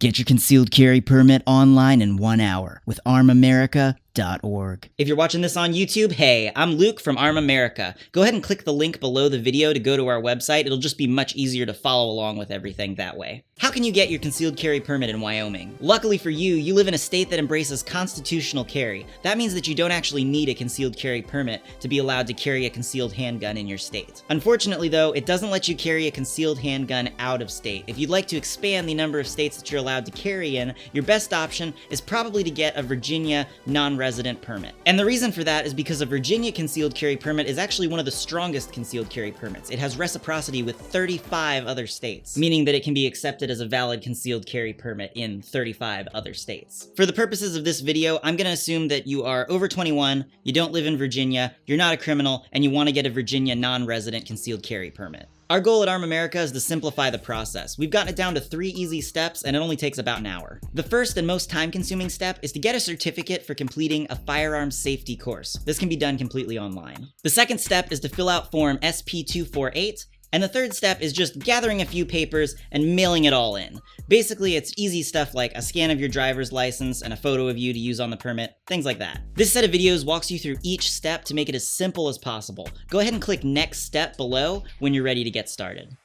Get your concealed carry permit online in 1 hour with armamerica.org. If you're watching this on YouTube, hey, I'm Luke from Arm America. Go ahead and click the link below the video to go to our website. It'll just be much easier to follow along with everything that way. How can you get your concealed carry permit in Wyoming? Luckily for you, you live in a state that embraces constitutional carry. That means that you don't actually need a concealed carry permit to be allowed to carry a concealed handgun in your state. Unfortunately though, it doesn't let you carry a concealed handgun out of state. If you'd like to expand the number of states that you're allowed to carry in, your best option is probably to get a Virginia non-resident permit. And the reason for that is because a Virginia concealed carry permit is actually one of the strongest concealed carry permits. It has reciprocity with 35 other states, meaning that it can be accepted as a valid concealed carry permit in 35 other states. For the purposes of this video, I'm going to assume that you are over 21, you don't live in Virginia, you're not a criminal, and you want to get a Virginia non-resident concealed carry permit. Our goal at Arm America is to simplify the process. We've gotten it down to 3 easy steps, and it only takes about an hour. The first and most time-consuming step is to get a certificate for completing a firearm safety course. This can be done completely online. The second step is to fill out Form SP248, and the third step is just gathering a few papers and mailing it all in. Basically, it's easy stuff like a scan of your driver's license and a photo of you to use on the permit, things like that. This set of videos walks you through each step to make it as simple as possible. Go ahead and click Next Step below when you're ready to get started.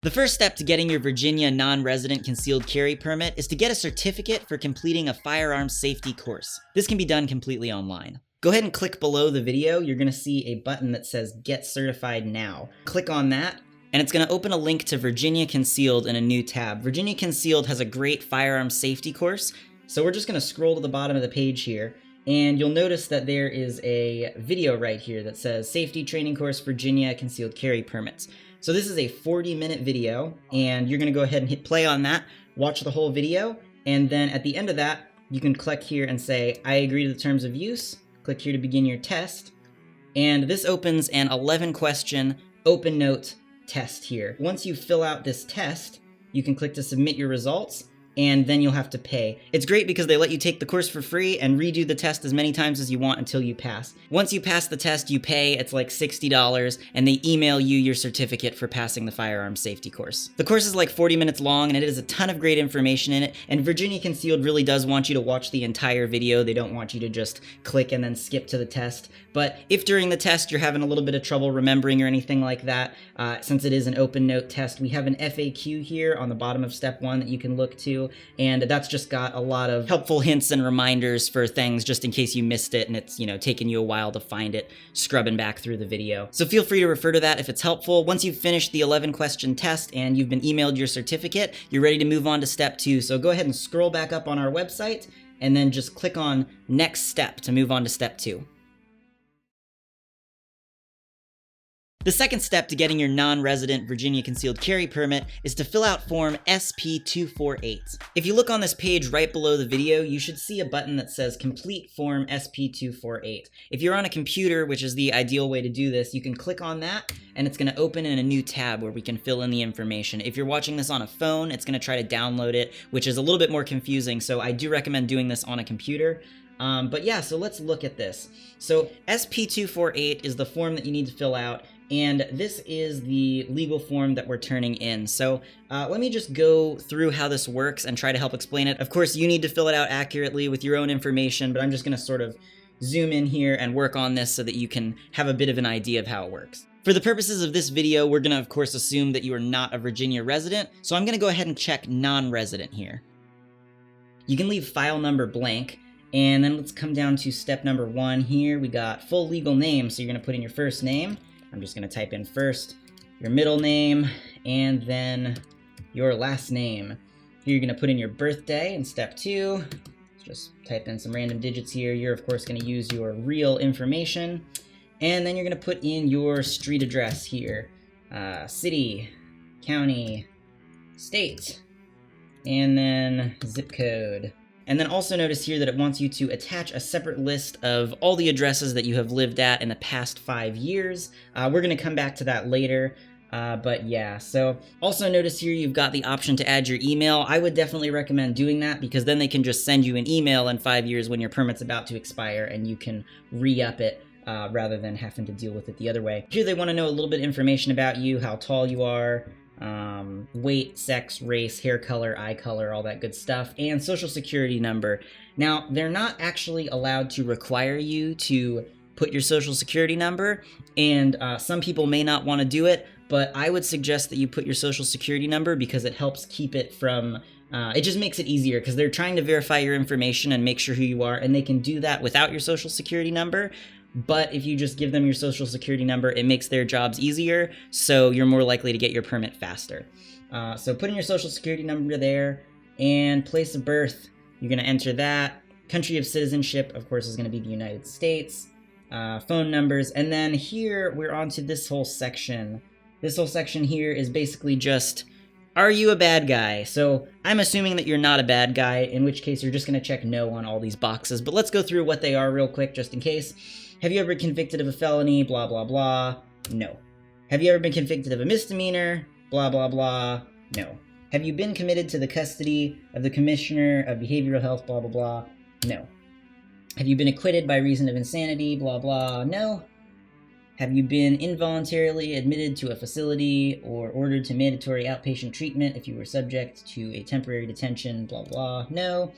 The first step to getting your Virginia non-resident concealed carry permit is to get a certificate for completing a firearm safety course. This can be done completely online. Go ahead and click below the video. You're going to see a button that says Get Certified Now. Click on that, and it's going to open a link to Virginia Concealed in a new tab. Virginia Concealed has a great firearm safety course, so we're just going to scroll to the bottom of the page here, and you'll notice that there is a video right here that says Safety Training Course Virginia Concealed Carry Permits. So this is a 40-minute video, and you're going to go ahead and hit play on that, watch the whole video, and then at the end of that, you can click here and say, I agree to the terms of use. Click here to begin your test, and this opens an 11-question open note test here. Once you fill out this test, you can click to submit your results, and then you'll have to pay. It's great because they let you take the course for free and redo the test as many times as you want until you pass. Once you pass the test, you pay. It's like $60, and they email you your certificate for passing the firearm safety course. The course is like 40 minutes long, and it has a ton of great information in it, and Virginia Concealed really does want you to watch the entire video. They don't want you to just click and then skip to the test. But if during the test you're having a little bit of trouble remembering or anything like that, since it is an open note test, we have an FAQ here on the bottom of step 1 that you can look to, and that's just got a lot of helpful hints and reminders for things just in case you missed it and it's, taken you a while to find it, scrubbing back through the video. So feel free to refer to that if it's helpful. Once you've finished the 11-question test and you've been emailed your certificate, you're ready to move on to step 2. So go ahead and scroll back up on our website and then just click on Next Step to move on to step 2. The second step to getting your non-resident Virginia concealed carry permit is to fill out Form SP248. If you look on this page right below the video, you should see a button that says Complete Form SP248. If you're on a computer, which is the ideal way to do this, you can click on that, and it's going to open in a new tab where we can fill in the information. If you're watching this on a phone, it's going to try to download it, which is a little bit more confusing, so I do recommend doing this on a computer. But yeah, so let's look at this. So SP248 is the form that you need to fill out, and this is the legal form that we're turning in. So let me just go through how this works and try to help explain it. Of course, you need to fill it out accurately with your own information, but I'm just going to sort of zoom in here and work on this so that you can have a bit of an idea of how it works. For the purposes of this video, we're going to, of course, assume that you are not a Virginia resident, so I'm going to go ahead and check non-resident here. You can leave file number blank, and then let's come down to step number 1 here. We got full legal name, so you're going to put in your first name. I'm just going to type in first your middle name and then your last name. Here you're going to put in your birthday in step 2. Let's just type in some random digits here. You're of course going to use your real information. And then you're going to put in your street address here. City, county, state, and then zip code. And then also notice here that it wants you to attach a separate list of all the addresses that you have lived at in the past 5 years. We're going to come back to that later. But yeah, so also notice here you've got the option to add your email. I would definitely recommend doing that because then they can just send you an email in 5 years when your permit's about to expire and you can re-up it rather than having to deal with it the other way. Here they want to know a little bit of information about you, how tall you are, weight, sex, race, hair color, eye color, all that good stuff, and social security number. Now, they're not actually allowed to require you to put your social security number, and some people may not want to do it, but I would suggest that you put your social security number because it helps keep it from, it just makes it easier because they're trying to verify your information and make sure who you are, and they can do that without your social security number. But if you just give them your social security number, it makes their jobs easier, so you're more likely to get your permit faster. So put in your social security number there, and place of birth, you're going to enter that. Country of citizenship, of course, is going to be the United States. Phone numbers, and then here we're on to this whole section. This whole section here is basically just, are you a bad guy? So I'm assuming that you're not a bad guy, in which case you're just going to check no on all these boxes, but let's go through what they are real quick just in case. Have you ever been convicted of a felony? Blah, blah, blah. No. Have you ever been convicted of a misdemeanor? Blah, blah, blah. No. Have you been committed to the custody of the Commissioner of Behavioral Health? Blah, blah, blah. No. Have you been acquitted by reason of insanity? Blah, blah. No. Have you been involuntarily admitted to a facility or ordered to mandatory outpatient treatment if you were subject to a temporary detention? Blah, blah. No.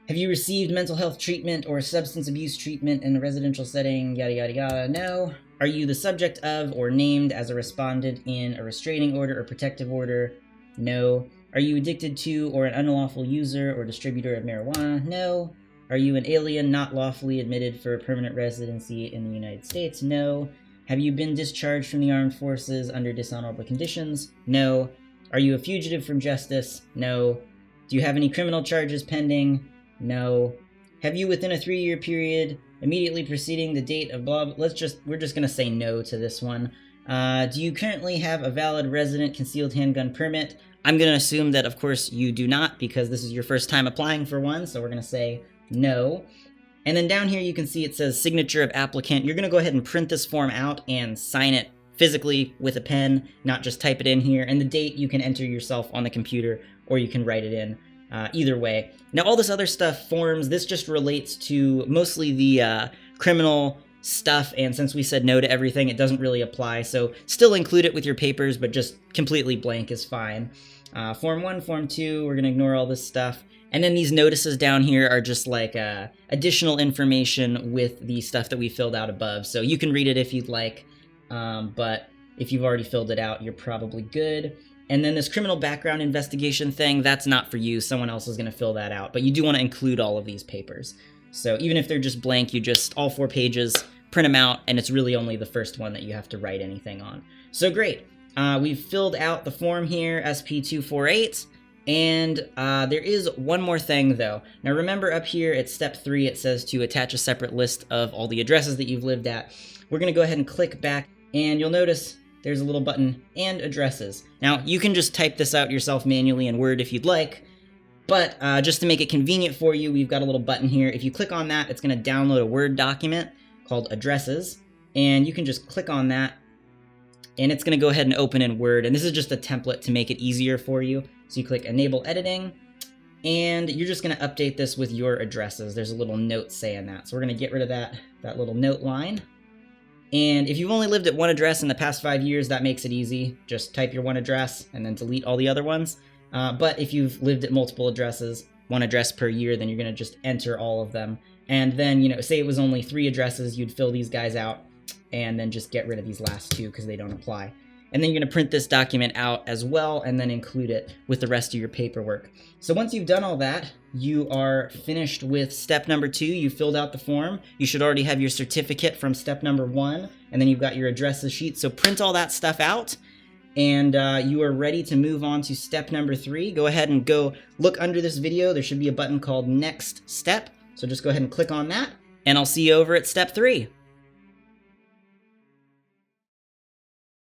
Have you received mental health treatment or substance abuse treatment in a residential setting? Yada, yada, yada. No. Are you the subject of or named as a respondent in a restraining order or protective order? No. Are you addicted to or an unlawful user or distributor of marijuana? No. Are you an alien not lawfully admitted for permanent residency in the United States? No. Have you been discharged from the armed forces under dishonorable conditions? No. Are you a fugitive from justice? No. Do you have any criminal charges pending? No. Have you, within a 3-year period, immediately preceding the date of blah, we're just going to say no to this one. Do you currently have a valid resident concealed handgun permit? I'm going to assume that, of course, you do not, because this is your first time applying for one, so we're going to say no. And then down here you can see it says signature of applicant. You're going to go ahead and print this form out and sign it physically with a pen, not just type it in here. And the date you can enter yourself on the computer, or you can write it in. Either way. Now, all this other stuff, forms, this just relates to mostly the criminal stuff, and since we said no to everything, it doesn't really apply, so still include it with your papers, but just completely blank is fine. Form 1, Form 2, we're going to ignore all this stuff. And then these notices down here are just like additional information with the stuff that we filled out above, so you can read it if you'd like, but if you've already filled it out, you're probably good. And then this criminal background investigation thing, that's not for you. Someone else is going to fill that out. But you do want to include all of these papers. So even if they're just blank, you just, all 4 pages, print them out, and it's really only the first one that you have to write anything on. So great. We've filled out the form here, SP248. And there is one more thing, though. Now remember up here at step 3, it says to attach a separate list of all the addresses that you've lived at. We're going to go ahead and click back, and you'll notice there's a little button, and addresses. Now, you can just type this out yourself manually in Word if you'd like, but just to make it convenient for you, we've got a little button here. If you click on that, it's going to download a Word document called addresses, and you can just click on that, and it's going to go ahead and open in Word, and this is just a template to make it easier for you. So you click Enable Editing, and you're just going to update this with your addresses. There's a little note saying that, so we're going to get rid of that little note line. And if you've only lived at one address in the past 5 years, that makes it easy. Just type your one address and then delete all the other ones. But if you've lived at multiple addresses, one address per year, then you're going to just enter all of them. And then, say it was only 3 addresses, you'd fill these guys out and then just get rid of these last 2 because they don't apply. And then you're going to print this document out as well and then include it with the rest of your paperwork. So once you've done all that, you are finished with step number 2. You filled out the form. You should already have your certificate from step number 1, and then you've got your addresses sheet. So print all that stuff out, and you are ready to move on to step number 3. Go ahead and go look under this video. There should be a button called Next Step. So just go ahead and click on that, and I'll see you over at step 3.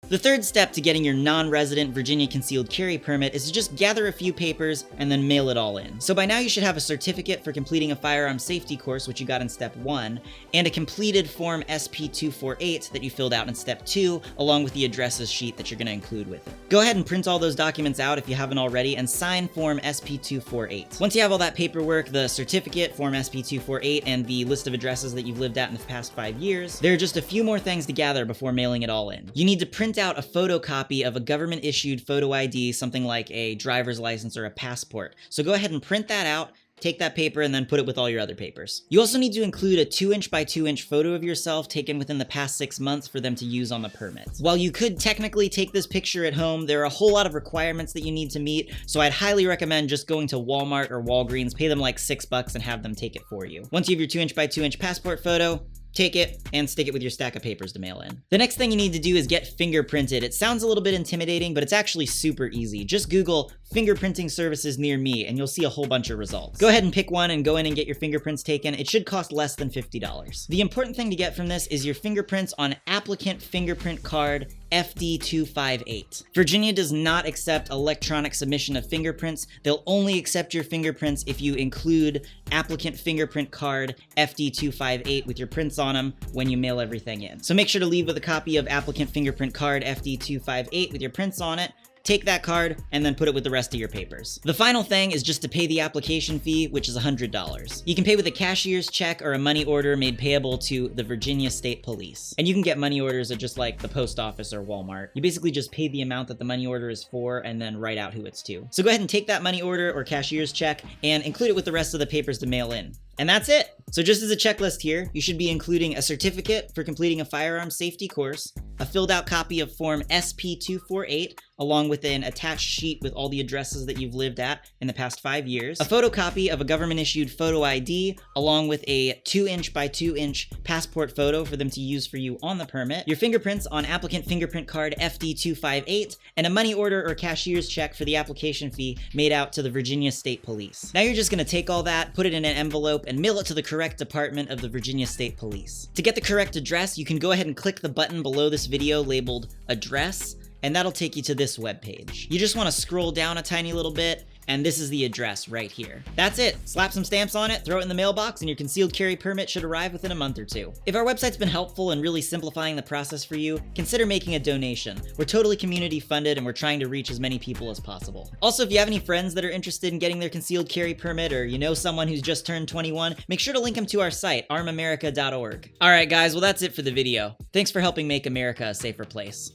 The third step to getting your non-resident Virginia concealed carry permit is to just gather a few papers and then mail it all in. So by now you should have a certificate for completing a firearm safety course, which you got in step 1, and a completed form SP248 that you filled out in step 2, along with the addresses sheet that you're going to include with it. Go ahead and print all those documents out if you haven't already, and sign form SP248. Once you have all that paperwork, the certificate, form SP248, and the list of addresses that you've lived at in the past 5 years, there are just a few more things to gather before mailing it all in. You need to print out a photocopy of a government-issued photo ID, something like a driver's license or a passport. So go ahead and print that out, take that paper, and then put it with all your other papers. You also need to include a 2" by 2" photo of yourself taken within the past 6 months for them to use on the permit. While you could technically take this picture at home, there are a whole lot of requirements that you need to meet, so I'd highly recommend just going to Walmart or Walgreens, pay them like $6 and have them take it for you. Once you have your 2" by 2" passport photo, take it and stick it with your stack of papers to mail in. The next thing you need to do is get fingerprinted. It sounds a little bit intimidating, but it's actually super easy. Just Google fingerprinting services near me and you'll see a whole bunch of results. Go ahead and pick one and go in and get your fingerprints taken. It should cost less than $50. The important thing to get from this is your fingerprints on applicant fingerprint card FD258. Virginia does not accept electronic submission of fingerprints. They'll only accept your fingerprints if you include applicant fingerprint card FD258 with your prints on them when you mail everything in. So make sure to leave with a copy of applicant fingerprint card FD258 with your prints on it. Take that card and then put it with the rest of your papers. The final thing is just to pay the application fee, which is $100. You can pay with a cashier's check or a money order made payable to the Virginia State Police. And you can get money orders at just like the post office or Walmart. You basically just pay the amount that the money order is for and then write out who it's to. So go ahead and take that money order or cashier's check and include it with the rest of the papers to mail in. And that's it. So just as a checklist here, you should be including a certificate for completing a firearm safety course, a filled out copy of Form SP248, along with an attached sheet with all the addresses that you've lived at in the past 5 years, a photocopy of a government-issued photo ID, along with a 2" by 2" passport photo for them to use for you on the permit, your fingerprints on applicant fingerprint card FD258, and a money order or cashier's check for the application fee made out to the Virginia State Police. Now you're just going to take all that, put it in an envelope, and mail it to the correct department of the Virginia State Police. To get the correct address, you can go ahead and click the button below this video labeled Address, and that'll take you to this webpage. You just want to scroll down a tiny little bit, and this is the address right here. That's it. Slap some stamps on it, throw it in the mailbox, and your concealed carry permit should arrive within a month or two. If our website's been helpful in really simplifying the process for you, consider making a donation. We're totally community funded, and we're trying to reach as many people as possible. Also, if you have any friends that are interested in getting their concealed carry permit, or you know someone who's just turned 21, make sure to link them to our site, armamerica.org. Alright guys, well that's it for the video. Thanks for helping make America a safer place.